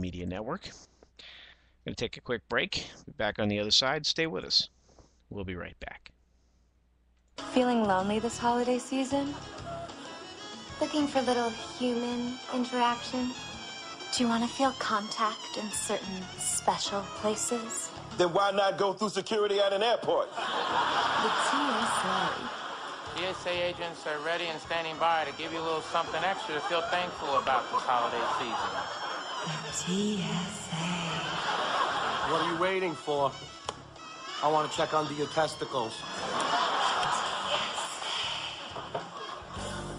Media Network. Going to take a quick break. Be back on the other side. Stay with us. We'll be right back. Feeling lonely this holiday season? Looking for little human interaction? Do you want to feel contact in certain special places? Then why not go through security at an airport? The TSA. TSA agents are ready and standing by to give you a little something extra to feel thankful about this holiday season. The TSA. What are you waiting for? I want to check under your testicles.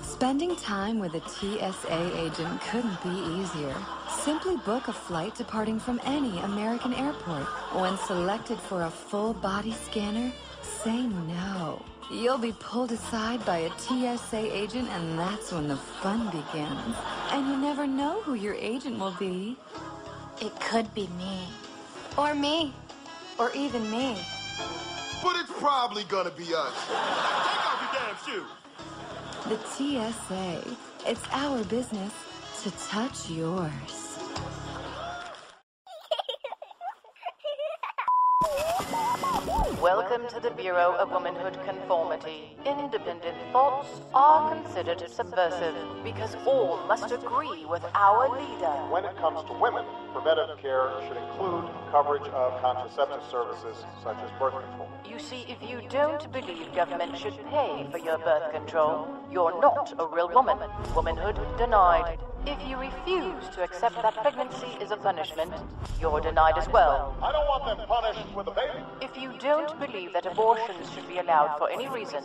Spending time with a TSA agent couldn't be easier. Simply book a flight departing from any American airport. When selected for a full body scanner, say no. You'll be pulled aside by a TSA agent, and that's when the fun begins. And you never know who your agent will be. It could be me. Or me. Or even me. But it's probably gonna be us. Take off your damn shoes. The TSA. It's our business to touch yours. Welcome to the Bureau of Womanhood Conformity. Independent thoughts are considered subversive because all must agree with our leader. When it comes to women, preventative care should include coverage of contraceptive services such as birth control. You see, if you don't believe government should pay for your birth control, you're not a real woman. Womanhood denied. If you refuse to accept that pregnancy is a punishment, you're denied as well. I don't want them punished with a baby. If you don't believe that abortions should be allowed for any reason,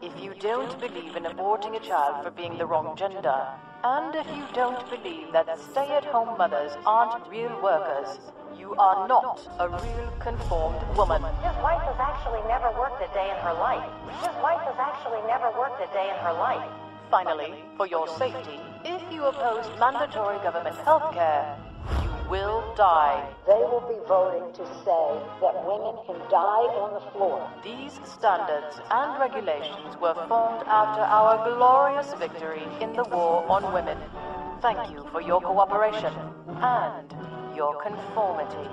if you don't believe in aborting a child for being the wrong gender, and if you don't believe that stay-at-home mothers aren't real workers, you are not a real conformed woman. His wife has actually never worked a day in her life. His wife has actually never worked a day in her life. Finally, for your safety, if you oppose mandatory government health care, you will die. They will be voting to say that women can die on the floor. These standards and regulations were formed after our glorious victory in the war on women. Thank you for your cooperation and your conformity.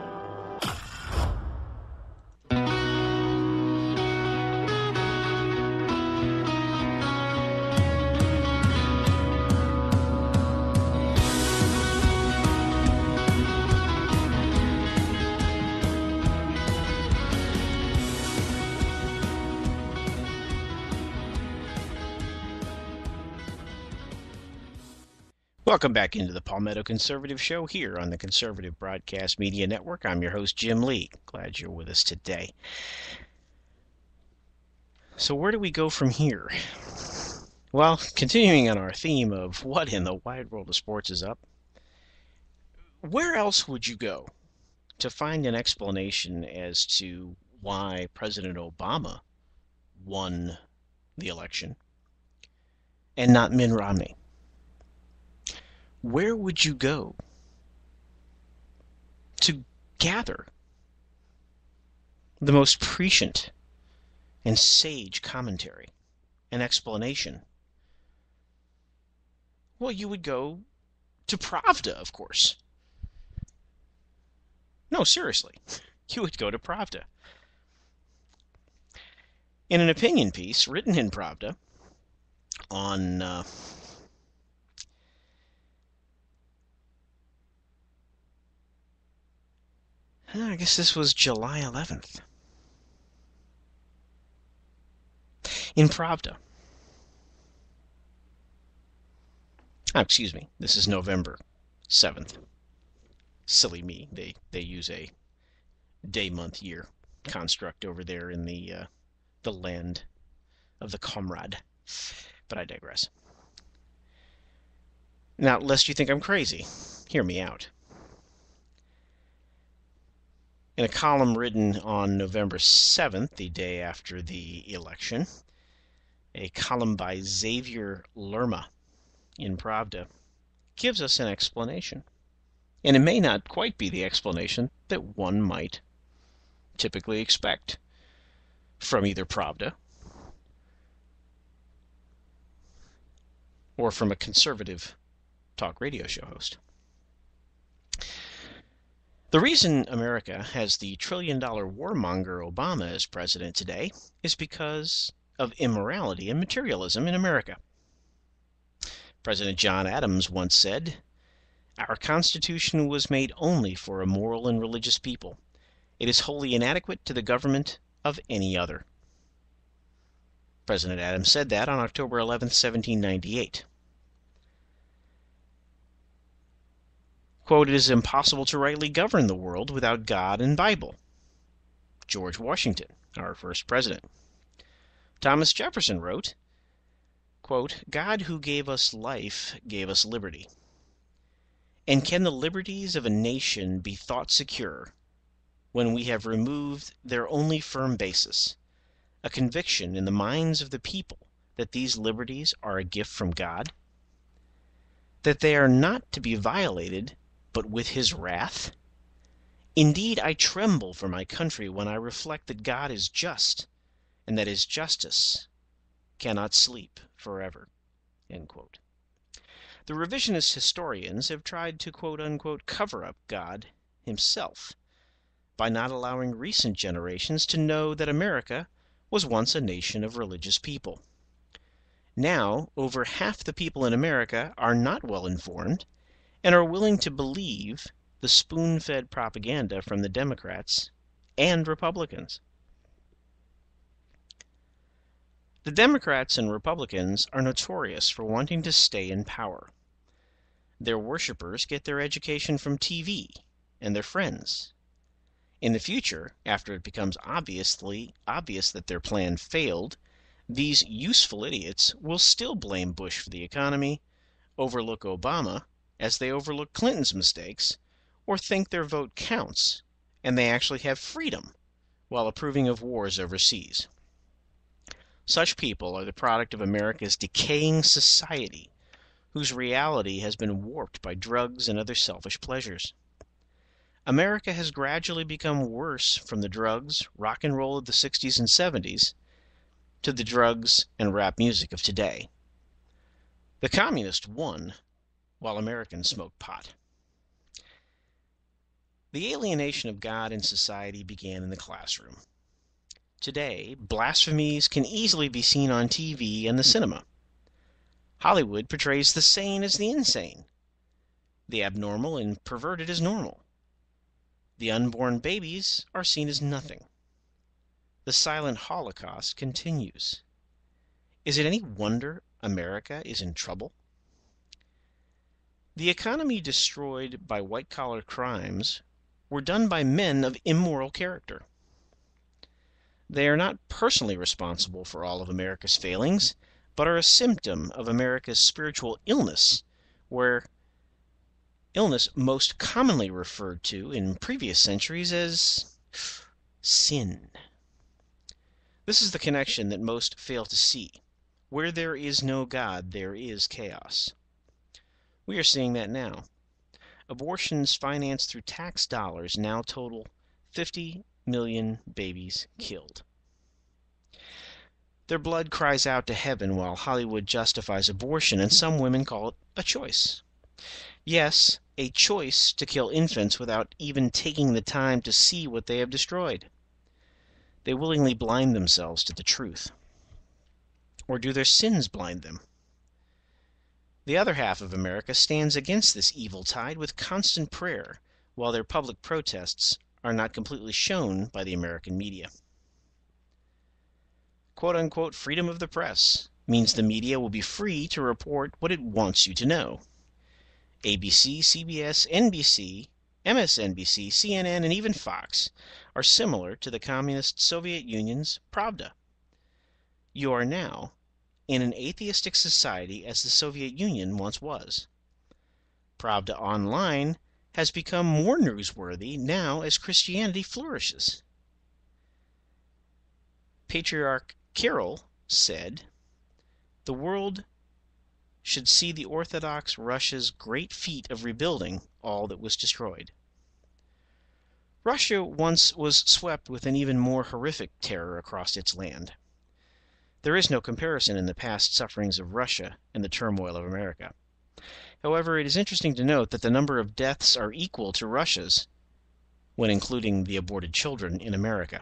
Welcome back into the Palmetto Conservative Show here on the Conservative Broadcast Media Network. I'm your host, Jim Lee. Glad you're with us today. So where do we go from here? Well, continuing on our theme of what in the wide world of sports is up, where else would you go to find an explanation as to why President Obama won the election and not Mitt Romney? Where would you go to gather the most prescient and sage commentary and explanation? Well, you would go to Pravda, of course. No, seriously. You would go to Pravda. In an opinion piece written in Pravda on I guess this was July 11th. In Pravda. Excuse me. This is November 7th. Silly me. They use a day, month, year construct over there in the land of the comrade. But I digress. Now, lest you think I'm crazy, hear me out. In a column written on November 7th, the day after the election, a column by Xavier Lerma in Pravda gives us an explanation. And it may not quite be the explanation that one might typically expect from either Pravda or from a conservative talk radio show host. The reason America has the trillion-dollar warmonger Obama as president today is because of immorality and materialism in America. President John Adams once said, "Our Constitution was made only for a moral and religious people. It is wholly inadequate to the government of any other." President Adams said that on October 11, 1798. Quote, "It is impossible to rightly govern the world without God and Bible." George Washington, our first president. Thomas Jefferson wrote, quote, "God who gave us life gave us liberty. And can the liberties of a nation be thought secure when we have removed their only firm basis, a conviction in the minds of the people that these liberties are a gift from God, that they are not to be violated but with his wrath? Indeed, I tremble for my country when I reflect that God is just, and that his justice cannot sleep forever." End quote. The revisionist historians have tried to quote-unquote cover up God himself by not allowing recent generations to know that America was once a nation of religious people. Now, over half the people in America are not well informed and are willing to believe the spoon-fed propaganda from the Democrats and Republicans. The Democrats and Republicans are notorious for wanting to stay in power. Their worshippers get their education from TV and their friends. In the future, after it becomes obvious that their plan failed, these useful idiots will still blame Bush for the economy, overlook Obama as they overlook Clinton's mistakes, or think their vote counts and they actually have freedom while approving of wars overseas. Such people are the product of America's decaying society, whose reality has been warped by drugs and other selfish pleasures. America has gradually become worse from the drugs, rock and roll of the 60s and 70s, to the drugs and rap music of today. The communists won, while Americans smoked pot. The alienation of God in society began in the classroom. Today, blasphemies can easily be seen on TV and the cinema. Hollywood portrays the sane as the insane, the abnormal and perverted as normal. The unborn babies are seen as nothing. The silent Holocaust continues. Is it any wonder America is in trouble? The economy destroyed by white-collar crimes were done by men of immoral character. They are not personally responsible for all of America's failings, but are a symptom of America's spiritual illness, where illness most commonly referred to in previous centuries as sin. This is the connection that most fail to see. Where there is no God, there is chaos. We are seeing that now. Abortions financed through tax dollars now total 50 million babies killed. Their blood cries out to heaven while Hollywood justifies abortion, and some women call it a choice. Yes, a choice to kill infants without even taking the time to see what they have destroyed. They willingly blind themselves to the truth. Or do their sins blind them? The other half of America stands against this evil tide with constant prayer, while their public protests are not completely shown by the American media. Quote-unquote freedom of the press means the media will be free to report what it wants you to know. ABC, CBS, NBC, MSNBC, CNN, and even Fox are similar to the communist Soviet Union's Pravda. You are now in an atheistic society as the Soviet Union once was. Pravda Online has become more newsworthy now as Christianity flourishes. Patriarch Kirill said, "The world should see the Orthodox Russia's great feat of rebuilding all that was destroyed." Russia once was swept with an even more horrific terror across its land. There is no comparison in the past sufferings of Russia and the turmoil of America. However, it is interesting to note that the number of deaths are equal to Russia's, when including the aborted children in America.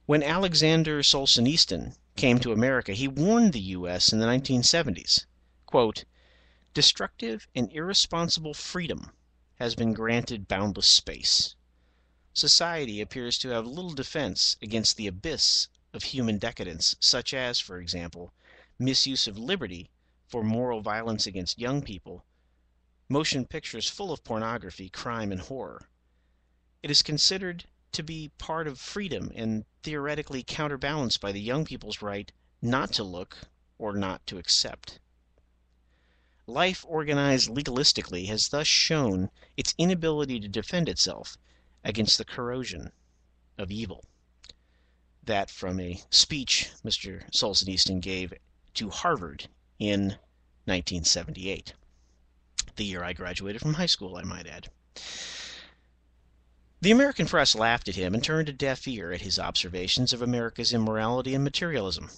When Alexander Solzhenitsyn came to America, he warned the U.S. in the 1970s, quote, "Destructive and irresponsible freedom has been granted boundless space. Society appears to have little defense against the abyss of human decadence, such as, for example, misuse of liberty for moral violence against young people, motion pictures full of pornography, crime, and horror. It is considered to be part of freedom and theoretically counterbalanced by the young people's right not to look or not to accept. Life organized legalistically has thus shown its inability to defend itself against the corrosion of evil." That from a speech Mr. Solzhenitsyn gave to Harvard in 1978, the year I graduated from high school, I might add. The American press laughed at him and turned a deaf ear at his observations of America's immorality and materialism.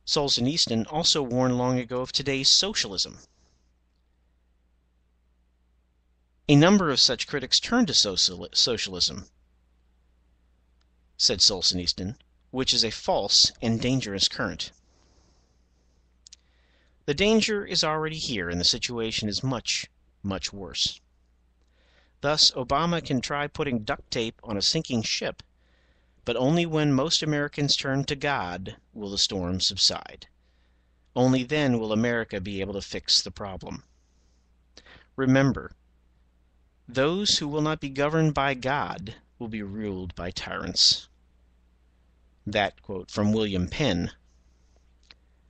Solzhenitsyn also warned long ago of today's socialism. A number of such critics turned to socialism, said Solzhenitsyn, which is a false and dangerous current. The danger is already here, and the situation is much, much worse. Thus, Obama can try putting duct tape on a sinking ship, but only when most Americans turn to God will the storm subside. Only then will America be able to fix the problem. Remember, those who will not be governed by God will be ruled by tyrants. That quote from William Penn,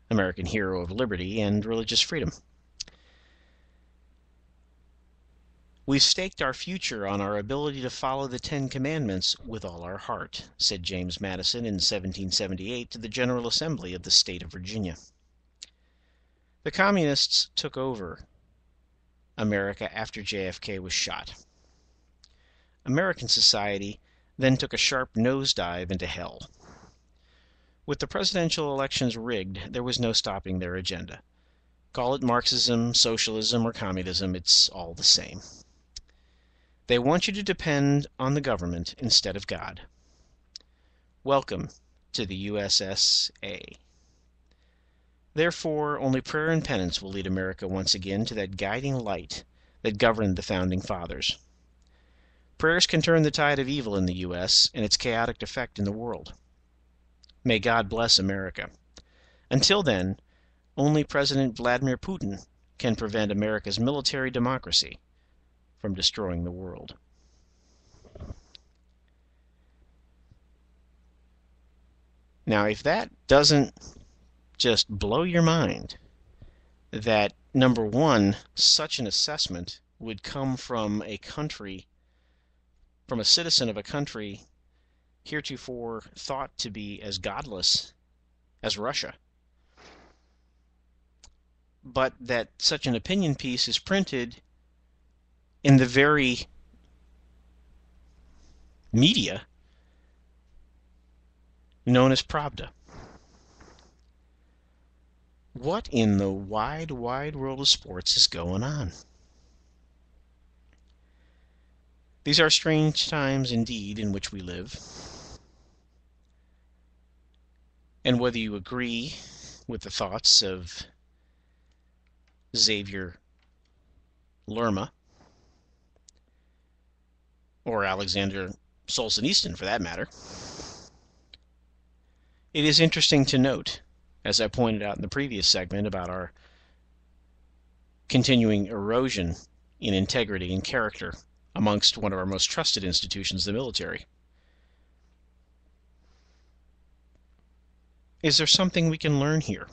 American hero of liberty and religious freedom. "We've staked our future on our ability to follow the Ten Commandments with all our heart," said James Madison in 1778 to the General Assembly of the state of Virginia. The Communists took over America after JFK was shot. American society then took a sharp nosedive into hell. With the presidential elections rigged, there was no stopping their agenda. Call it Marxism, socialism, or communism, it's all the same. They want you to depend on the government instead of God. Welcome to the USSA. Therefore, only prayer and penance will lead America once again to that guiding light that governed the Founding Fathers. Prayers can turn the tide of evil in the U.S. and its chaotic effect in the world. May God bless America. Until then, only President Vladimir Putin can prevent America's military democracy from destroying the world. Now, if that doesn't just blow your mind, that, number one, such an assessment would come from a country, from a citizen of a country heretofore thought to be as godless as Russia, but that such an opinion piece is printed in the very media known as Pravda. What in the wide, wide world of sports is going on? These are strange times indeed in which we live. And whether you agree with the thoughts of Xavier Lerma or Alexander Solzhenitsyn for that matter, it is interesting to note, as I pointed out in the previous segment about our continuing erosion in integrity and character amongst one of our most trusted institutions, the military. Is there something we can learn here?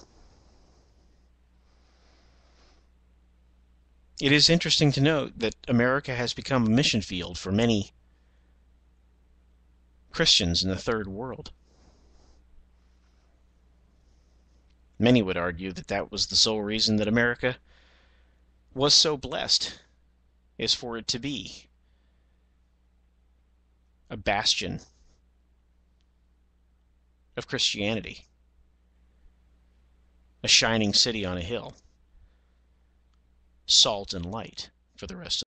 It is interesting to note that America has become a mission field for many Christians in the third world. Many would argue that that was the sole reason that America was so blessed, is for it to be a bastion of Christianity, a shining city on a hill, salt and light for the rest of